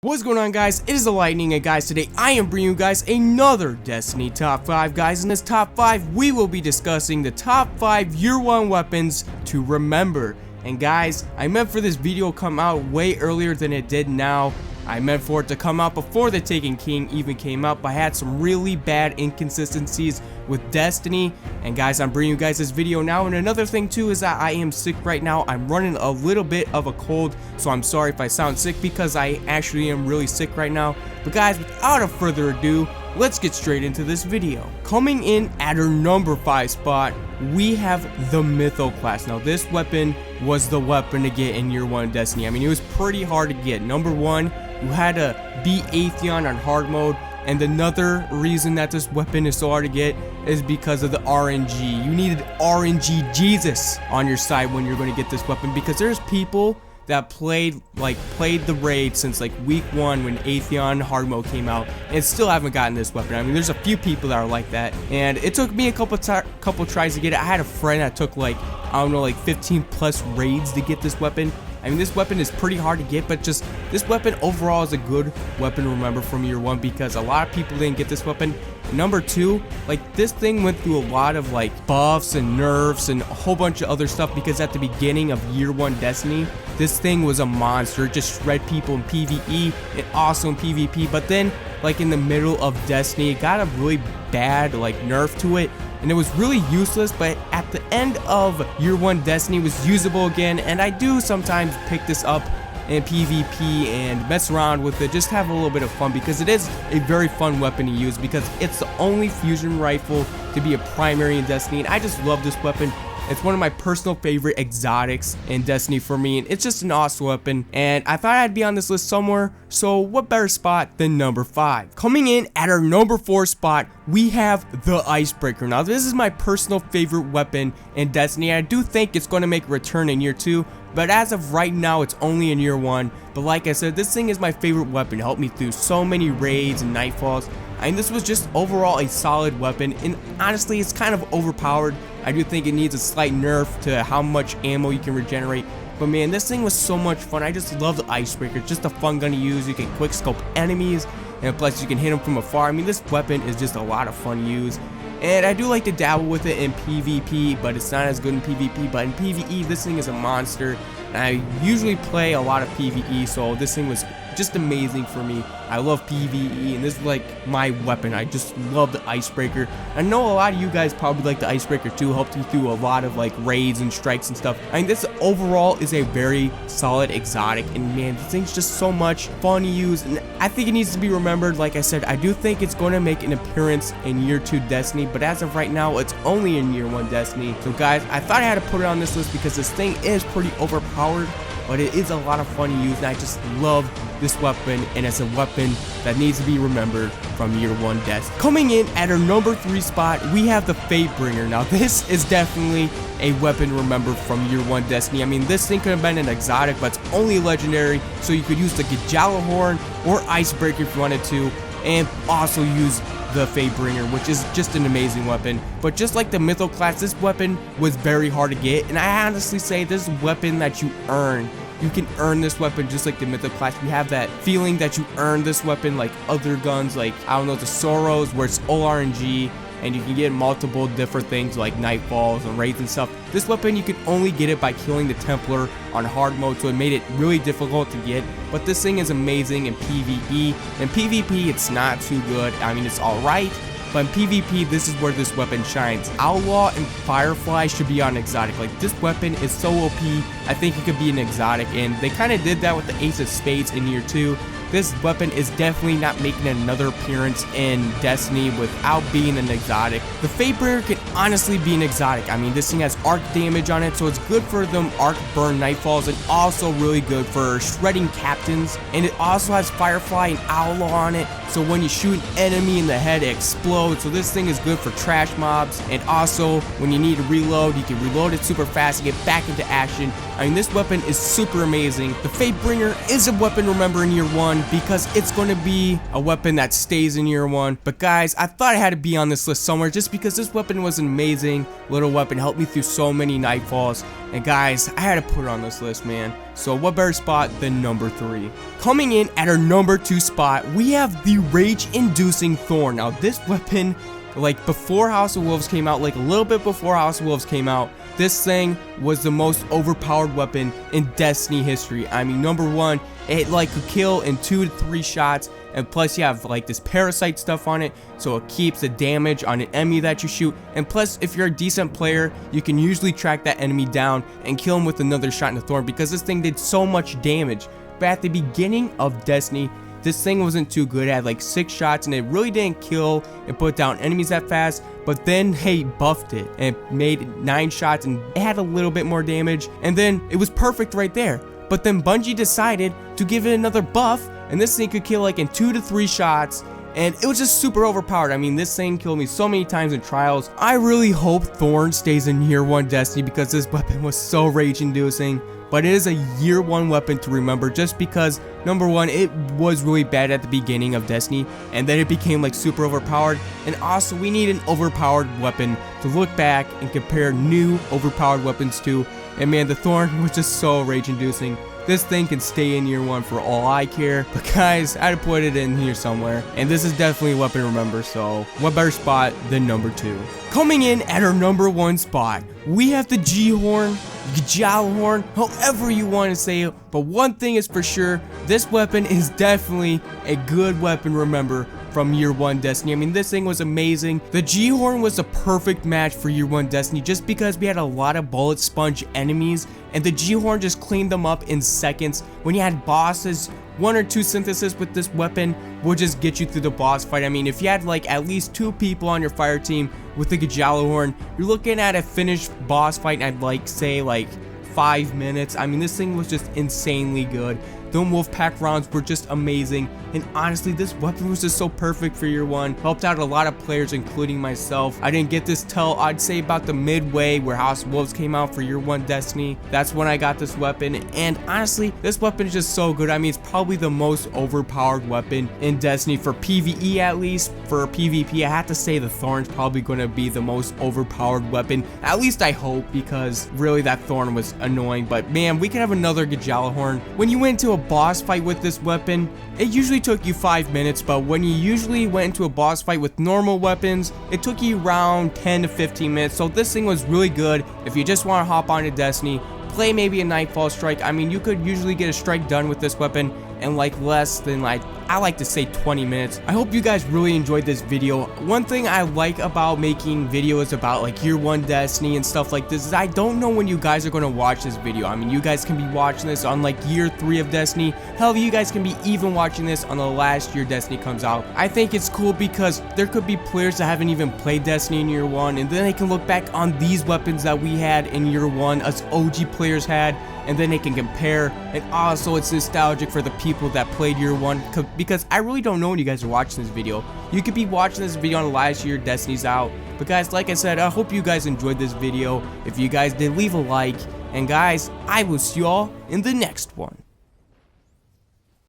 What's going on, guys? It is the Lightning, and guys, today I am bringing you guys another Destiny Top 5, guys. In this Top 5, we will be discussing the Top 5 Year 1 weapons to remember. And guys, I meant for this video to come out way earlier than it did now. I meant for it to come out before the Taken King even came out, but I had some really bad inconsistencies with Destiny. And guys, I'm bringing you guys this video now. And another thing too is that I am sick right now. I'm running a little bit of a cold, so I'm sorry if I sound sick because I actually am really sick right now. But guys, without further ado, let's get straight into this video. Coming in at our number 5 spot, we have the Mytho class. Now this weapon was the weapon to get in Year 1 Destiny. I mean, it was pretty hard to get. Number 1, you had to beat Atheon on hard mode. And another reason that this weapon is so hard to get is because of the RNG. You needed RNG Jesus on your side when you're going to get this weapon, because there's people that played the raid since like week 1 when Atheon hard mode came out and still haven't gotten this weapon. I mean, there's a few people that are like that, and it took me a couple tries to get it. I had a friend that took like, I don't know, like 15 plus raids to get this weapon. I mean, this weapon is pretty hard to get, but just this weapon overall is a good weapon to remember from Year 1 because a lot of people didn't get this weapon. And number 2, like, this thing went through a lot of like buffs and nerfs and a whole bunch of other stuff, because at the beginning of Year 1 Destiny, this thing was a monster. It just shred people in PvE and also in PvP. But then, like, in the middle of Destiny, it got a really bad like nerf to it, and it was really useless. But at the end of Year 1 Destiny, it was usable again, and I do sometimes pick this up in PvP and mess around with it, just have a little bit of fun, because it is a very fun weapon to use, because it's the only fusion rifle to be a primary in Destiny, and I just love this weapon. It's one of my personal favorite exotics in Destiny for me, and it's just an awesome weapon, and I thought I'd be on this list somewhere, so what better spot than number 5? Coming in at our number 4 spot, we have the Icebreaker. Now, this is my personal favorite weapon in Destiny, and I do think it's going to make a return in Year 2, but as of right now, it's only in Year 1. But like I said, this thing is my favorite weapon. It helped me through so many raids and nightfalls. And this was just overall a solid weapon, and honestly, it's kind of overpowered. I do think it needs a slight nerf to how much ammo you can regenerate. But man, this thing was so much fun. I just love the Icebreaker. It's just a fun gun to use. You can quick scope enemies, and plus you can hit them from afar. I mean, this weapon is just a lot of fun to use. And I do like to dabble with it in PvP, but it's not as good in PvP. But in PvE, this thing is a monster. And I usually play a lot of PvE, so this thing was just amazing for me. I love PvE, and this is like my weapon. I just love the Icebreaker. I know a lot of you guys probably like the Icebreaker too. Helped you through a lot of like raids and strikes and stuff. I mean, this overall is a very solid exotic, and man, this thing's just so much fun to use, and I think it needs to be remembered. Like I said, I do think it's going to make an appearance in Year 2 Destiny, but as of right now, it's only in Year 1 Destiny. So guys, I thought I had to put it on this list because this thing is pretty overpowered, but it is a lot of fun to use, and I just love this weapon, and it's a weapon that needs to be remembered from Year 1 Destiny. Coming in at our number 3 spot, we have the Faithbringer. Now this is definitely a weapon to remember from Year 1 Destiny. I mean, this thing could have been an exotic, but it's only legendary, so you could use the Horn or Icebreaker if you wanted to, and also use the Faithbringer, which is just an amazing weapon. But just like the Mytho class, this weapon was very hard to get, and I honestly say this is a weapon that you earn. You can earn this weapon just like the Mytho class. You have that feeling that you earn this weapon like other guns, like, I don't know, the Soros, where it's all RNG, and you can get multiple different things like nightfalls and raids and stuff. This weapon, you can only get it by killing the Templar on hard mode, so it made it really difficult to get. But this thing is amazing in PvE. In PvP, it's not too good. I mean, it's alright, but in PvP, this is where this weapon shines. Outlaw and Firefly should be on exotic. Like, this weapon is so OP, I think it could be an exotic, and they kind of did that with the Ace of Spades in Year 2. This weapon is definitely not making another appearance in Destiny without being an exotic. The Faithbringer can honestly be an exotic. I mean, this thing has arc damage on it, so it's good for them arc burn nightfalls, and also really good for shredding captains. And it also has Firefly and Outlaw on it, so when you shoot an enemy in the head, it explodes. So this thing is good for trash mobs, and also when you need to reload, you can reload it super fast and get back into action. I mean, this weapon is super amazing. The Faithbringer is a weapon to remember in Year 1 because it's going to be a weapon that stays in Year 1. But guys, I thought I had to be on this list somewhere just because this weapon was an amazing little weapon. Helped me through so many nightfalls. And guys, I had to put it on this list, man. So what better spot than number 3? Coming in at our number 2 spot, we have the rage-inducing Thorn. Now this weapon, like before House of Wolves came out, like a little bit before House of Wolves came out, this thing was the most overpowered weapon in Destiny history. I mean, number 1, it like could kill in 2 to 3 shots, and plus you have like this parasite stuff on it, so it keeps the damage on an enemy that you shoot, and plus if you're a decent player, you can usually track that enemy down and kill him with another shot in the Thorn, because this thing did so much damage. But at the beginning of Destiny, this thing wasn't too good. It had like 6 shots and it really didn't kill and put down enemies that fast, but then they buffed it and it made 9 shots and it had a little bit more damage, and then it was perfect right there. But then Bungie decided to give it another buff, and this thing could kill like in 2 to 3 shots, and it was just super overpowered. I mean, this thing killed me so many times in Trials. I really hope Thorn stays in Year 1 Destiny because this weapon was so rage-inducing. But it is a Year 1 weapon to remember just because, number 1, it was really bad at the beginning of Destiny, and then it became like super overpowered, and also we need an overpowered weapon to look back and compare new overpowered weapons to, and man, the Thorn was just so rage-inducing. This thing can stay in Year 1 for all I care, but guys, I had to put it in here somewhere, and this is definitely a weapon to remember, so what better spot than number 2? Coming in at our number 1 spot, we have the G-Horn, Gjallarhorn, however you want to say it, but one thing is for sure, this weapon is definitely a good weapon to remember from Year 1 Destiny. I mean, this thing was amazing. The G-Horn was a perfect match for Year 1 Destiny just because we had a lot of bullet sponge enemies, and the G-Horn just cleaned them up in seconds. When you had bosses, 1 or 2 synthesis with this weapon will just get you through the boss fight. I mean, if you had like at least 2 people on your fire team with the Gjallarhorn, you're looking at a finished boss fight in, I'd like say like 5 minutes. I mean, this thing was just insanely good. The Wolfpack rounds were just amazing, and honestly, this weapon was just so perfect for Year 1. Helped out a lot of players, including myself. I didn't get this till I'd say about the midway where House of Wolves came out for Year 1 Destiny. That's when I got this weapon, and honestly, this weapon is just so good. I mean, it's probably the most overpowered weapon in Destiny for PvE at least. For PvP, I have to say the Thorn's probably going to be the most overpowered weapon. At least I hope, because really that Thorn was annoying. But man, we could have another Gjallarhorn. When you went into a boss fight with this weapon, it usually took you 5 minutes, but when you usually went into a boss fight with normal weapons, it took you around 10 to 15 minutes. So this thing was really good if you just want to hop onto Destiny, play maybe a Nightfall strike. I mean, you could usually get a strike done with this weapon in like less than like, I like to say 20 minutes. I hope you guys really enjoyed this video. One thing I like about making videos about like Year 1 Destiny and stuff like this is I don't know when you guys are going to watch this video. I mean, you guys can be watching this on like Year 3 of Destiny. Hell, you guys can be even watching this on the last year Destiny comes out. I think it's cool because there could be players that haven't even played Destiny in Year 1, and then they can look back on these weapons that we had in Year 1, us OG players had, and then they can compare. And also it's nostalgic for the people that played Year 1, because I really don't know when you guys are watching this video. You could be watching this video on the last year Destiny's out. But guys, like I said, I hope you guys enjoyed this video. If you guys did, leave a like, and guys, I will see you all in the next one.